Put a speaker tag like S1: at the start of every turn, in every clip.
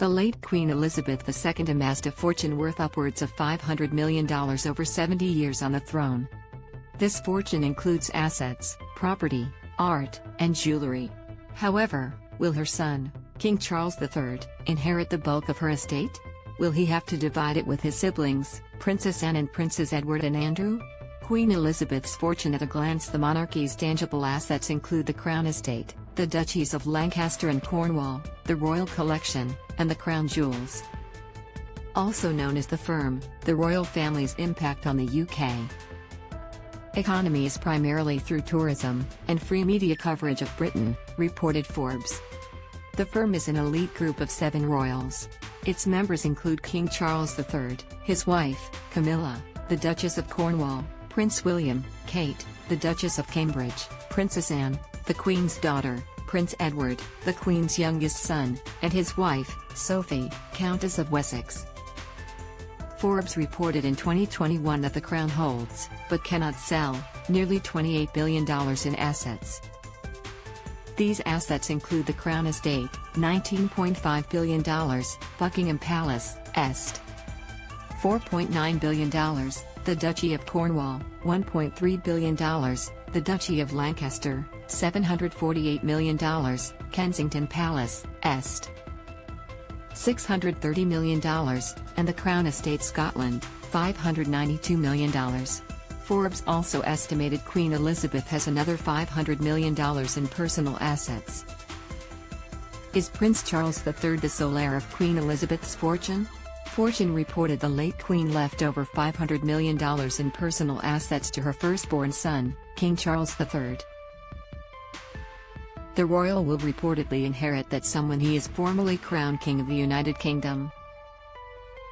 S1: The late Queen Elizabeth II amassed a fortune worth upwards of $500 million over 70 years on the throne. This fortune includes assets, property, art, and jewelry. However, will her son, King Charles III, inherit the bulk of her estate? Will he have to divide it with his siblings, Princess Anne and Princes Edward and Andrew? Queen Elizabeth's fortune at a glance. The monarchy's tangible assets include the Crown Estate, the Duchies of Lancaster and Cornwall, the Royal Collection, and the Crown Jewels. Also known as the firm, the royal family's impact on the UK economy is primarily through tourism and free media coverage of Britain, reported Forbes. The firm is an elite group of 7 royals. Its members include King Charles III, his wife, Camilla, the Duchess of Cornwall, Prince William, Kate, the Duchess of Cambridge, Princess Anne, the Queen's daughter, Prince Edward, the Queen's youngest son, and his wife, Sophie, Countess of Wessex. Forbes reported in 2021 that the Crown holds, but cannot sell, nearly $28 billion in assets. These assets include the Crown Estate, $19.5 billion, Buckingham Palace, Est. $4.9 billion, the Duchy of Cornwall, $1.3 billion, the Duchy of Lancaster, $748 million, Kensington Palace, Est. $630 million, and the Crown Estate Scotland, $592 million. Forbes also estimated Queen Elizabeth has another $500 million in personal assets. Is Prince Charles III the sole heir of Queen Elizabeth's fortune? Fortune reported the late Queen left over $500 million in personal assets to her firstborn son, King Charles III. The royal will reportedly inherit that sum when he is formally crowned King of the United Kingdom.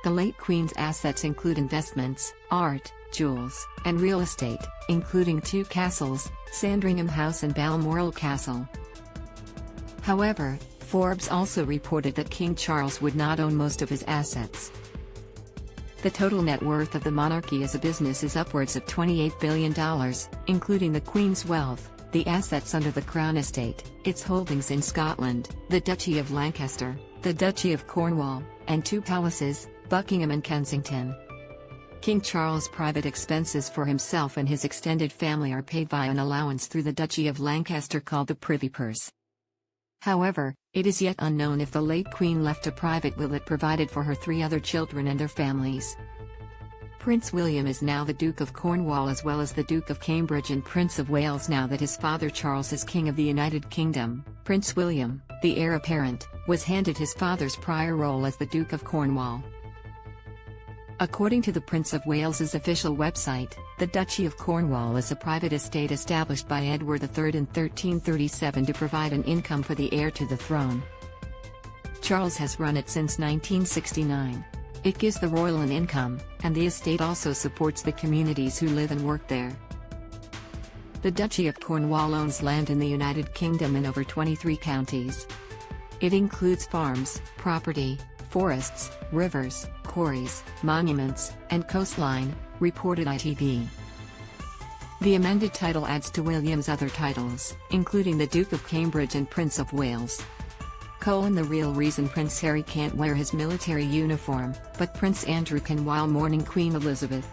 S1: The late Queen's assets include investments, art, jewels, and real estate, including 2 castles, Sandringham House and Balmoral Castle. However, Forbes also reported that King Charles would not own most of his assets. The total net worth of the monarchy as a business is upwards of $28 billion, including the Queen's wealth, the assets under the Crown Estate, its holdings in Scotland, the Duchy of Lancaster, the Duchy of Cornwall, and 2 palaces, Buckingham and Kensington. King Charles' private expenses for himself and his extended family are paid via an allowance through the Duchy of Lancaster called the Privy Purse. However, it is yet unknown if the late Queen left a private will that provided for her 3 other children and their families. Prince William is now the Duke of Cornwall as well as the Duke of Cambridge and Prince of Wales now that his father Charles is King of the United Kingdom. Prince William, the heir apparent, was handed his father's prior role as the Duke of Cornwall. According to the Prince of Wales's official website, the Duchy of Cornwall is a private estate established by Edward III in 1337 to provide an income for the heir to the throne. Charles has run it since 1969. It gives the royal an income, and the estate also supports the communities who live and work there. The Duchy of Cornwall owns land in the United Kingdom in over 23 counties. It includes farms, property, forests, rivers, quarries, monuments, and coastline, reported ITV. The amended title adds to William's other titles, including the Duke of Cambridge and Prince of Wales. The real reason Prince Harry can't wear his military uniform, but Prince Andrew can while mourning Queen Elizabeth.